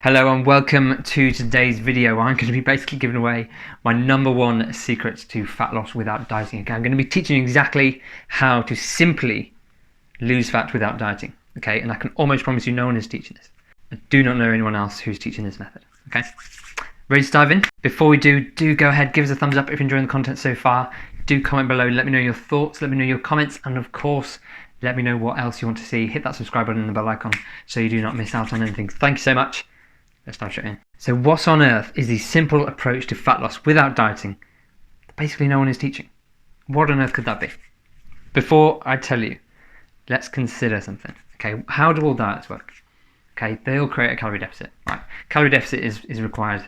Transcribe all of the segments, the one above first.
Hello and welcome to today's video. I'm going to be basically giving away my #1 secret to fat loss without dieting. Okay, I'm going to be teaching you exactly how to simply lose fat without dieting. Okay, and I can almost promise you no one is teaching this. I do not know anyone else who's teaching this method. Okay, ready to dive in? Before we do go ahead, give us a thumbs up if you're enjoying the content so far. Do comment below, let me know your thoughts, let me know your comments, and of course, let me know what else you want to see. Hit that subscribe button and the bell icon so you do not miss out on anything. Thank you so much. Let's dive straight in. So what on earth is the simple approach to fat loss without dieting that basically no one is teaching? What on earth could that be? Before I tell you, let's consider something. Okay, how do all diets work? Okay, they all create a calorie deficit, right? Calorie deficit is required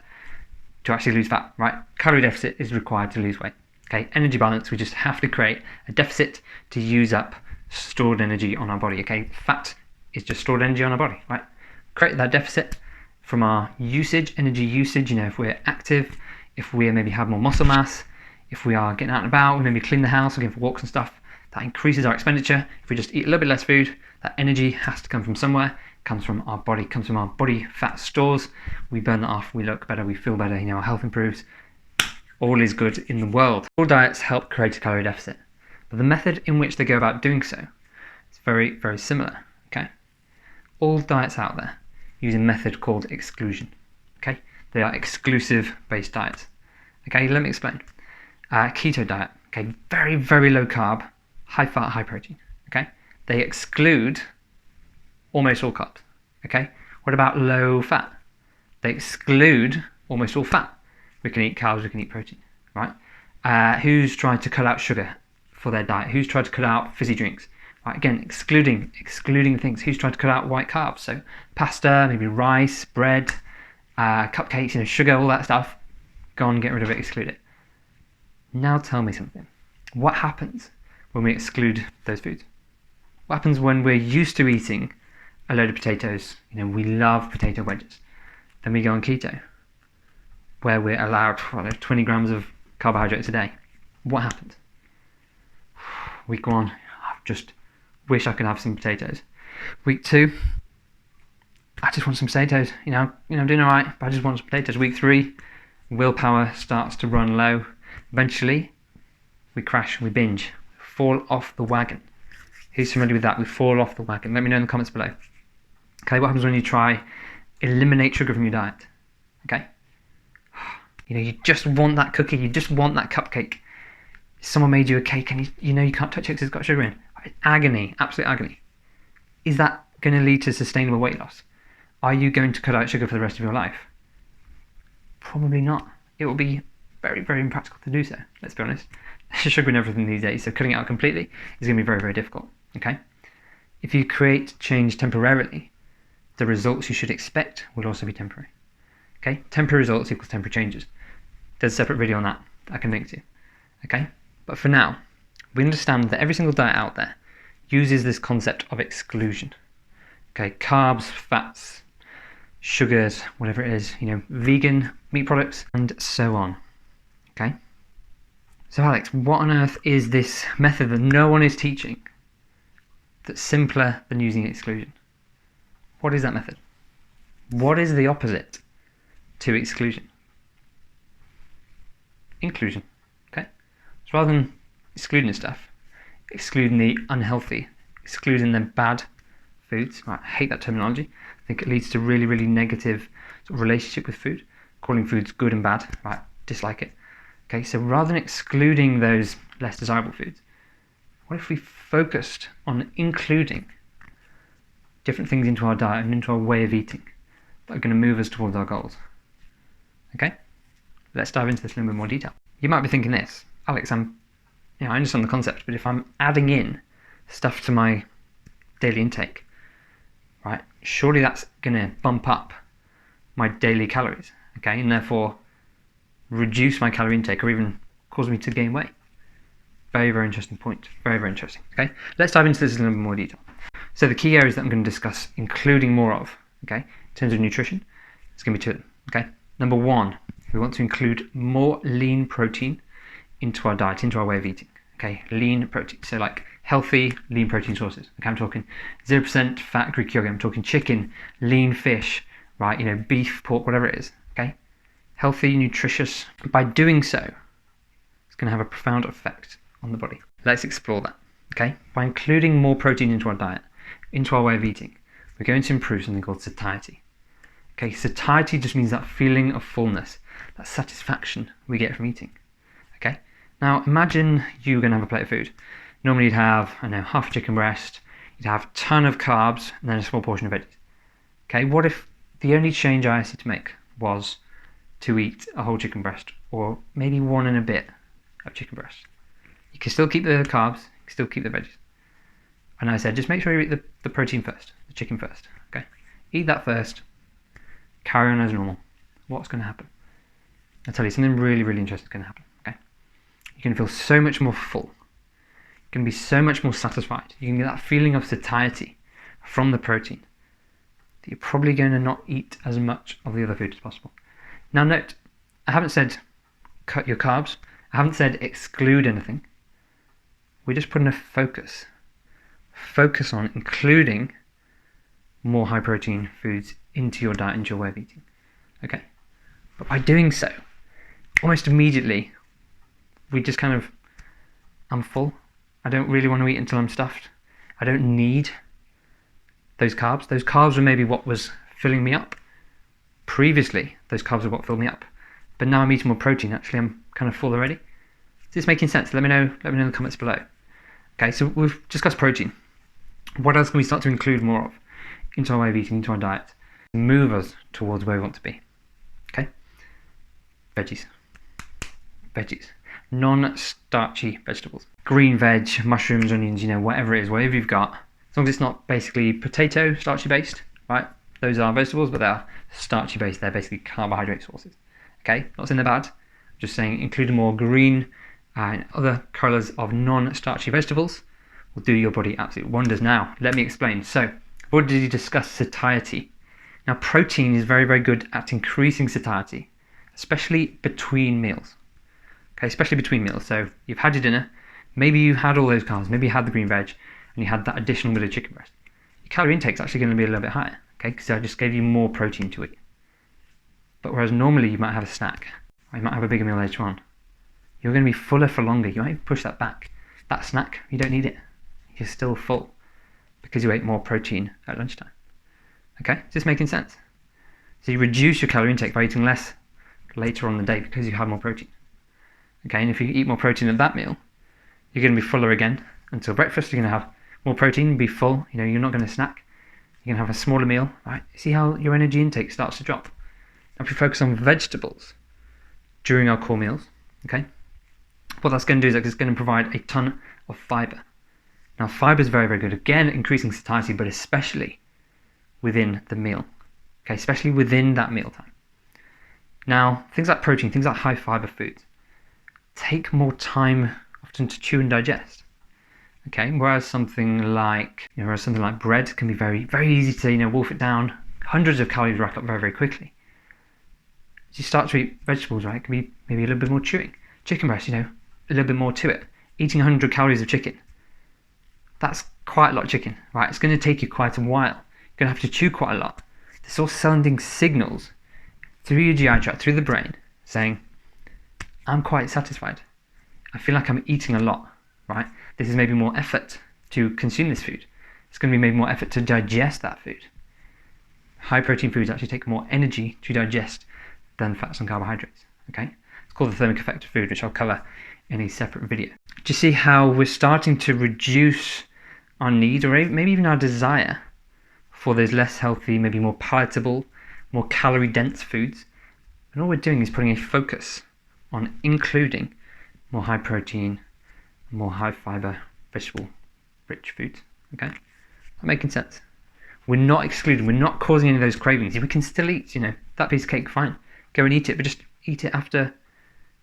to actually lose fat, right? Calorie deficit is required to lose weight. Okay, energy balance, we just have to create a deficit to use up stored energy on our body. Okay, fat is just stored energy on our body, right? Create that deficit from our usage, energy usage, if we're active, if we maybe have more muscle mass, if we are getting out and about, we maybe clean the house, we're going for walks and stuff, that increases our expenditure. If we just eat a little bit less food, that energy has to come from somewhere, comes from our body, comes from our body fat stores. We burn that off, we look better, we feel better, our health improves. All is good in the world. All diets help create a calorie deficit, but the method in which they go about doing so is very, very similar, okay? All diets out there use a method called exclusion. Okay, they are exclusive based diets. Okay, let me explain. Keto diet. Okay, very, very low carb, high fat, high protein. Okay, they exclude almost all carbs. Okay, what about low fat? They exclude almost all fat. We can eat carbs, we can eat protein. Right? Who's tried to cut out sugar for their diet? Who's tried to cut out fizzy drinks? Right, again, excluding things. Who's tried to cut out white carbs? So pasta, maybe rice, bread, cupcakes, sugar, all that stuff. Go on, get rid of it, exclude it. Now tell me something. What happens when we exclude those foods? What happens when we're used to eating a load of potatoes? We love potato wedges. Then we go on keto, where we're allowed 20 grams of carbohydrates a day. What happens? Week 1, I've just wish I could have some potatoes. Week 2, I just want some potatoes. I'm doing all right, but I just want some potatoes. Week 3, willpower starts to run low. Eventually, we crash, we binge, fall off the wagon. Who's familiar with that? We fall off the wagon. Let me know in the comments below. Okay, what happens when you try eliminate sugar from your diet? Okay, you just want that cookie, you just want that cupcake. Someone made you a cake and you can't touch it because it's got sugar in. Agony, absolute agony. Is that going to lead to sustainable weight loss? Are you going to cut out sugar for the rest of your life? Probably not. It will be very, very impractical to do so, let's be honest. There's sugar in everything these days, so cutting it out completely is going to be very, very difficult. Okay? If you create change temporarily, the results you should expect will also be temporary. Okay? Temporary results equals temporary changes. There's a separate video on that I can link to. Okay? But for now, we understand that every single diet out there uses this concept of exclusion. Okay, carbs, fats, sugars, whatever it is, vegan, meat products, and so on. Okay? So Alex, what on earth is this method that no one is teaching that's simpler than using exclusion? What is that method? What is the opposite to exclusion? Inclusion. Okay? So rather than excluding stuff, excluding the unhealthy, excluding the bad foods. Right, I hate that terminology. I think it leads to really, really negative sort of relationship with food. Calling foods good and bad, right, dislike it. Okay, so rather than excluding those less desirable foods, what if we focused on including different things into our diet and into our way of eating that are going to move us towards our goals? Okay, let's dive into this in a little bit more detail. You might be thinking this, Alex, I understand the concept, but if I'm adding in stuff to my daily intake, right, surely that's going to bump up my daily calories, okay, and therefore reduce my calorie intake or even cause me to gain weight. Very, very interesting point. Very, very interesting. Okay, let's dive into this in a little bit more detail. So the key areas that I'm going to discuss, including more of, okay, in terms of nutrition, it's going to be 2 of them. Okay, number 1, we want to include more lean protein into our diet, into our way of eating. Okay, lean protein, so like healthy lean protein sources. Okay, I'm talking 0% fat Greek yogurt, I'm talking chicken, lean fish, right? You know, beef, pork, whatever it is, okay? Healthy, nutritious. By doing so, it's going to have a profound effect on the body. Let's explore that, okay? By including more protein into our diet, into our way of eating, we're going to improve something called satiety. Okay, satiety just means that feeling of fullness, that satisfaction we get from eating. Okay, now imagine you're going to have a plate of food. Normally you'd have, I don't know, half a chicken breast, you'd have a ton of carbs, and then a small portion of veggies. Okay, what if the only change I asked you to make was to eat a whole chicken breast, or maybe one and a bit of chicken breast? You can still keep the carbs, you can still keep the veggies. And I said, just make sure you eat the protein first, the chicken first. Okay, eat that first. Carry on as normal. What's going to happen? I'll tell you something really, really interesting is going to happen. Okay, you're going to feel so much more full. You're going to be so much more satisfied. You can get that feeling of satiety from the protein that you're probably going to not eat as much of the other food as possible. Now note, I haven't said cut your carbs. I haven't said exclude anything. We're just putting a focus. Focus on including more high protein foods into your diet, into your way of eating. Okay, but by doing so, almost immediately, we just kind of, I'm full. I don't really want to eat until I'm stuffed. I don't need those carbs. Those carbs were maybe what was filling me up. Previously, those carbs were what filled me up. But now I'm eating more protein. Actually, I'm kind of full already. Is this making sense? Let me know in the comments below. Okay, so we've discussed protein. What else can we start to include more of into our way of eating, into our diet? Move us towards where we want to be. Okay? Veggies. Veggies. Non-starchy vegetables. Green veg, mushrooms, onions, you know, whatever it is, whatever you've got. As long as it's not basically potato, starchy based, right? Those are vegetables, but they are starchy based. They're basically carbohydrate sources. Okay? Not saying they're bad. Just saying including more green and other colours of non-starchy vegetables will do your body absolute wonders. Now, let me explain. So, I've already discussed satiety. Now, protein is very, very good at increasing satiety, especially between meals. Okay, especially between meals. So, you've had your dinner, maybe you had all those carbs, maybe you had the green veg, and you had that additional bit of chicken breast. Your calorie intake is actually going to be a little bit higher, okay, because I just gave you more protein to eat. But whereas normally you might have a snack, or you might have a bigger meal later on, you're going to be fuller for longer. You might even push that back. That snack, you don't need it. You're still full because you ate more protein at lunchtime. Okay, is this making sense? So you reduce your calorie intake by eating less later on in the day because you have more protein. Okay, and if you eat more protein at that meal, you're going to be fuller again until breakfast. You're going to have more protein, be full. You know, you're not going to snack. You're going to have a smaller meal. Right? See how your energy intake starts to drop. Now, if we focus on vegetables during our core meals, okay, what that's going to do is it's going to provide a ton of fiber. Now, fiber is very, very good. Again, increasing satiety, but especially within the meal. Okay, especially within that meal time. Now, things like protein, things like high fiber foods, take more time often to chew and digest. Okay, whereas something like bread can be very, very easy to wolf it down. Hundreds of calories rack up very, very quickly. As you start to eat vegetables, right, it can be maybe a little bit more chewing. Chicken breast, a little bit more to it. Eating 100 calories of chicken, that's quite a lot of chicken, right? It's going to take you quite a while. You're going to have to chew quite a lot. This all sending signals through your GI tract, through the brain, saying, I'm quite satisfied. I feel like I'm eating a lot, right? This is maybe more effort to consume this food. It's going to be maybe more effort to digest that food. High protein foods actually take more energy to digest than fats and carbohydrates, okay? It's called the thermic effect of food, which I'll cover in a separate video. Do you see how we're starting to reduce our need, or maybe even our desire, for those less healthy, maybe more palatable, more calorie-dense foods? And all we're doing is putting a focus on including more high protein, more high fiber, vegetable-rich foods, okay? That making sense? We're not excluding, we're not causing any of those cravings. We can still eat, that piece of cake, fine. Go and eat it, but just eat it after,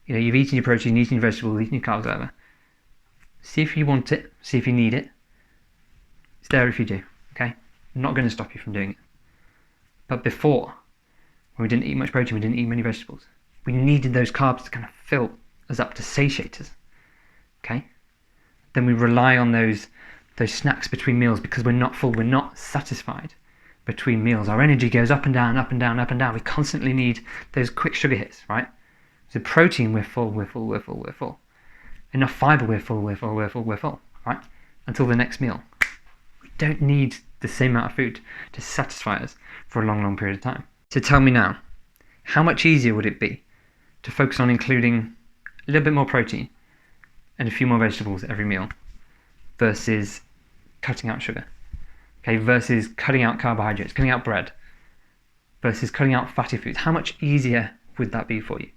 you've eaten your protein, eaten your vegetables, eaten your carbs, whatever. See if you want it, see if you need it. It's there if you do, okay? I'm not going to stop you from doing it. But before, when we didn't eat much protein, we didn't eat many vegetables, we needed those carbs to kind of fill us up, to satiate us, okay? Then we rely on those snacks between meals because we're not full, we're not satisfied between meals. Our energy goes up and down, up and down, up and down. We constantly need those quick sugar hits, right? So protein, we're full, we're full, we're full, we're full. Enough fiber, we're full, we're full, we're full, we're full, right? Until the next meal. We don't need the same amount of food to satisfy us for a long, long period of time. So tell me now, how much easier would it be to focus on including a little bit more protein and a few more vegetables every meal versus cutting out sugar? Okay, versus cutting out carbohydrates, cutting out bread, versus cutting out fatty foods. How much easier would that be for you?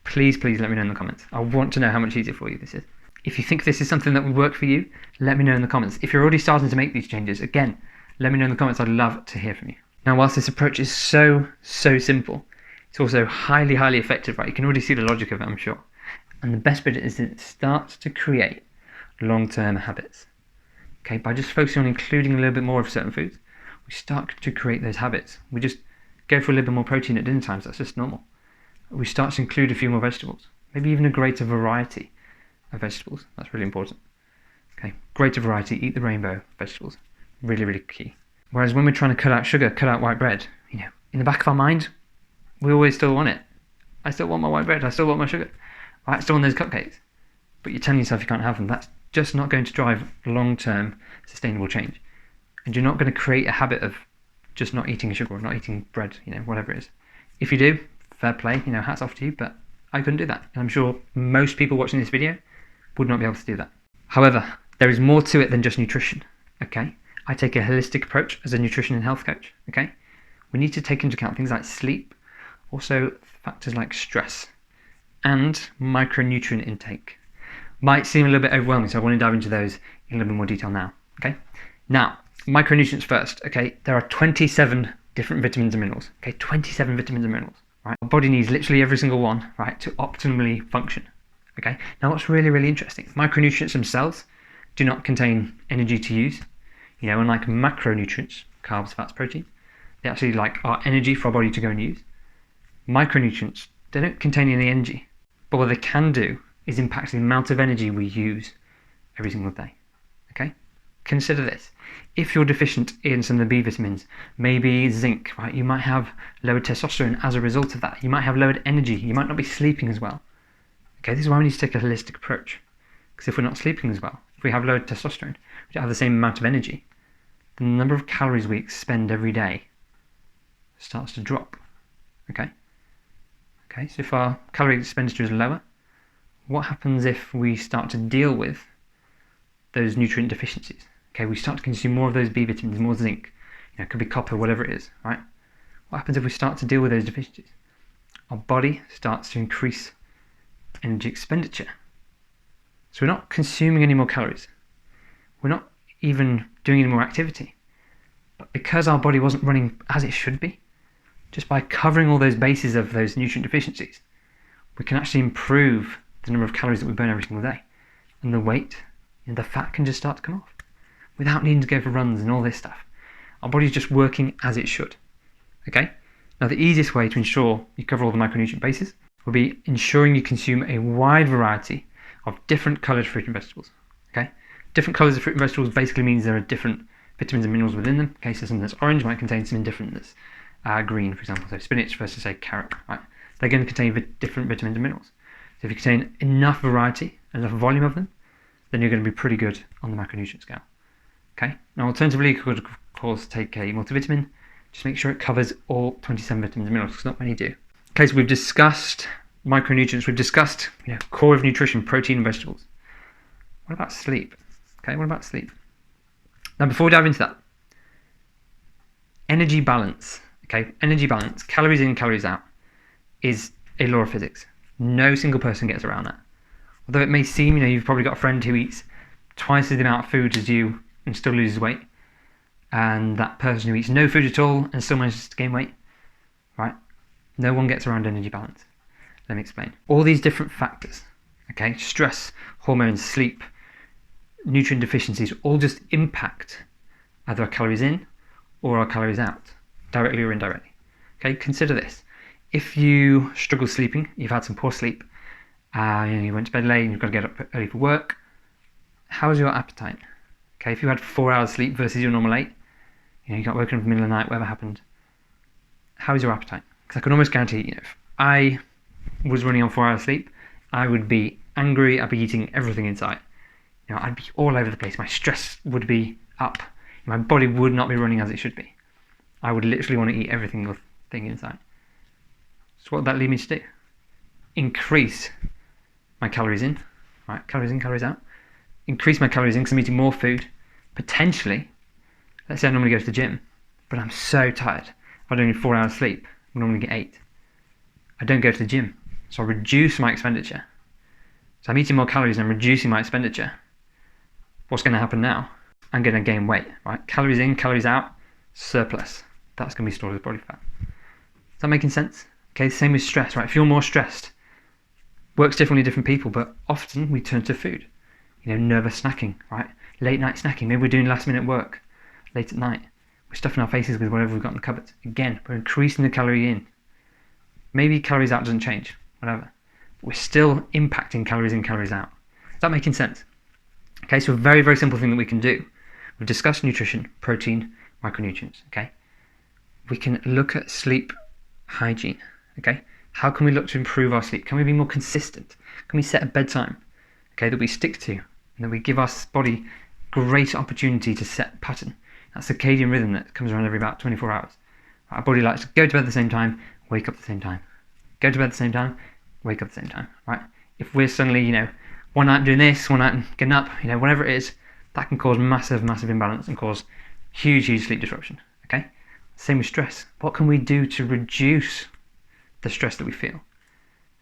Please, please let me know in the comments. I want to know how much easier for you this is. If you think this is something that would work for you, let me know in the comments. If you're already starting to make these changes, again, let me know in the comments. I'd love to hear from you. Now, whilst this approach is so simple, it's also highly, highly effective, right? You can already see the logic of it, I'm sure. And the best bit is that it starts to create long-term habits. Okay, by just focusing on including a little bit more of certain foods, we start to create those habits. We just go for a little bit more protein at dinner times, that's just normal. We start to include a few more vegetables, maybe even a greater variety of vegetables. That's really important. Okay, greater variety, eat the rainbow of vegetables, really, really key. Whereas when we're trying to cut out sugar, cut out white bread, in the back of our mind, we always still want it. I still want my white bread, I still want my sugar. I still want those cupcakes. But you're telling yourself you can't have them. That's just not going to drive long-term sustainable change. And you're not going to create a habit of just not eating sugar or not eating bread, whatever it is. If you do, fair play, hats off to you, but I couldn't do that. And I'm sure most people watching this video would not be able to do that. However, there is more to it than just nutrition, okay? I take a holistic approach as a nutrition and health coach, okay? We need to take into account things like sleep, also factors like stress, and micronutrient intake. Might seem a little bit overwhelming, so I want to dive into those in a little bit more detail now, okay? Now, micronutrients first, okay? There are 27 different vitamins and minerals, okay? 27 vitamins and minerals, right? Our body needs literally every single one, right, to optimally function, okay? Now, what's really, really interesting, micronutrients themselves do not contain energy to use. Unlike macronutrients, carbs, fats, protein, they actually are energy for our body to go and use. Micronutrients, they don't contain any energy, but what they can do is impact the amount of energy we use every single day, okay? Consider this. If you're deficient in some of the B vitamins, maybe zinc, right, you might have lowered testosterone as a result of that. You might have lowered energy. You might not be sleeping as well. Okay, this is why we need to take a holistic approach. Because if we're not sleeping as well, if we have lowered testosterone, we don't have the same amount of energy, the number of calories we expend every day starts to drop, okay? Okay, so if our calorie expenditure is lower, what happens if we start to deal with those nutrient deficiencies? Okay, we start to consume more of those B vitamins, more zinc, it could be copper, whatever it is, right? What happens if we start to deal with those deficiencies? Our body starts to increase energy expenditure. So we're not consuming any more calories. We're not even doing any more activity. But because our body wasn't running as it should be, just by covering all those bases of those nutrient deficiencies, we can actually improve the number of calories that we burn every single day. And the weight, the fat can just start to come off without needing to go for runs and all this stuff. Our body's just working as it should. Okay? Now the easiest way to ensure you cover all the micronutrient bases will be ensuring you consume a wide variety of different coloured fruit and vegetables. Okay? Different colours of fruit and vegetables basically means there are different vitamins and minerals within them. Okay, so something that's orange might contain something different that's green, for example. So spinach versus, say, carrot, right? They're going to contain different vitamins and minerals. So if you contain enough variety, enough volume of them, then you're going to be pretty good on the macronutrient scale. Okay? Now, alternatively, you could, of course, take a multivitamin. Just make sure it covers all 27 vitamins and minerals, because not many do. Okay, so we've discussed micronutrients. We've discussed core of nutrition, protein and vegetables. What about sleep? Okay, what about sleep? Now, before we dive into that, energy balance, okay, energy balance, calories in, calories out, is a law of physics. No single person gets around that. Although it may seem, you've probably got a friend who eats twice the amount of food as you and still loses weight, and that person who eats no food at all and still manages to gain weight, right? No one gets around energy balance. Let me explain. All these different factors, okay, stress, hormones, sleep, nutrient deficiencies, all just impact either our calories in or our calories out, directly or indirectly. Okay, consider this. If you struggle sleeping, you've had some poor sleep, you went to bed late and you've got to get up early for work, how's your appetite? Okay, if you had 4 hours sleep versus your normal 8, you got woken up in the middle of the night, whatever happened. How is your appetite? Because I can almost guarantee, if I was running on 4 hours sleep, I would be angry. I'd be eating everything in sight. I'd be all over the place. My stress would be up. My body would not be running as it should be. I would literally want to eat every single thing in sight. So what would that lead me to do? Increase my calories in. Right, calories in, calories out. Increase my calories in because I'm eating more food. Potentially, let's say I normally go to the gym, but I'm so tired. If I don't need 4 hours sleep, I normally get 8. I don't go to the gym, so I reduce my expenditure. So I'm eating more calories and I'm reducing my expenditure. What's going to happen now? I'm going to gain weight, right? Calories in, calories out, surplus. That's going to be stored as body fat. Is that making sense? Okay, same with stress, right? If you're more stressed, works differently with different people, but often we turn to food. Nervous snacking, right? Late night snacking. Maybe we're doing last minute work late at night. We're stuffing our faces with whatever we've got in the cupboard. Again, we're increasing the calorie in. Maybe calories out doesn't change, whatever. But we're still impacting calories in, calories out. Is that making sense? Okay, so a very, very simple thing that we can do. We've discussed nutrition, protein, micronutrients, okay? We can look at sleep hygiene, okay? How can we look to improve our sleep? Can we be more consistent? Can we set a bedtime, okay, that we stick to, and that we give our body great opportunity to set pattern? That circadian rhythm that comes around every about 24 hours. Our body likes to go to bed at the same time, wake up at the same time. Go to bed at the same time, wake up at the same time, right? If we're suddenly, one night doing this, one night getting up, whatever it is, that can cause massive, massive imbalance and cause huge, huge sleep disruption, okay? Same with stress. What can we do to reduce the stress that we feel?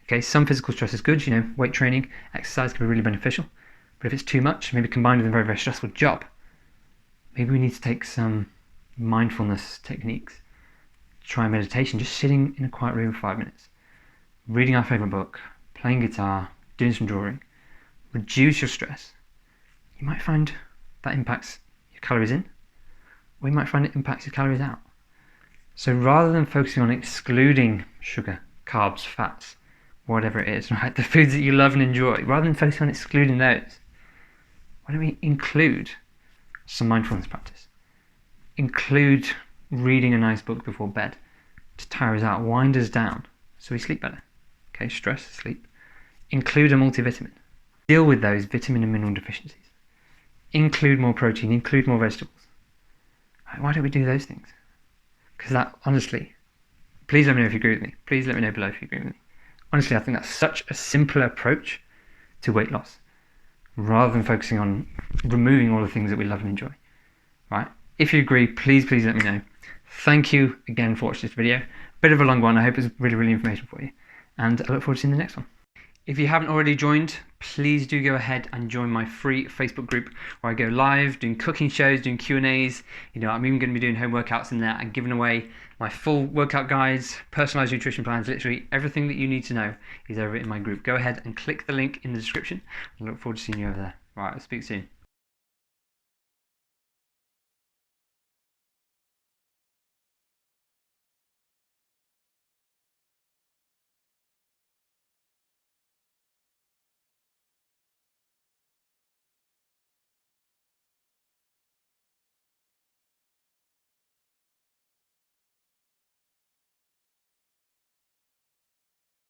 Okay, some physical stress is good, weight training, exercise can be really beneficial. But if it's too much, maybe combined with a very, very stressful job, maybe we need to take some mindfulness techniques. Try meditation, just sitting in a quiet room for 5 minutes, reading our favorite book, playing guitar, doing some drawing. Reduce your stress. You might find that impacts your calories in, or you might find it impacts your calories out. So rather than focusing on excluding sugar, carbs, fats, whatever it is, right, the foods that you love and enjoy, rather than focusing on excluding those, why don't we include some mindfulness practice? Include reading a nice book before bed to tire us out, wind us down, so we sleep better. Okay, stress, sleep. Include a multivitamin. Deal with those vitamin and mineral deficiencies. Include more protein, include more vegetables. Right, why don't we do those things? Because that, honestly, please let me know if you agree with me. Please let me know below if you agree with me. Honestly, I think that's such a simpler approach to weight loss, rather than focusing on removing all the things that we love and enjoy. Right? If you agree, please let me know. Thank you again for watching this video. Bit of a long one. I hope it's really, really informational for you. And I look forward to seeing the next one. If you haven't already joined, please do go ahead and join my free Facebook group where I go live, doing cooking shows, doing Q&As. I'm even going to be doing home workouts in there and giving away my full workout guides, personalized nutrition plans, literally everything that you need to know is over in my group. Go ahead and click the link in the description. I look forward to seeing you over there. All right, I'll speak soon.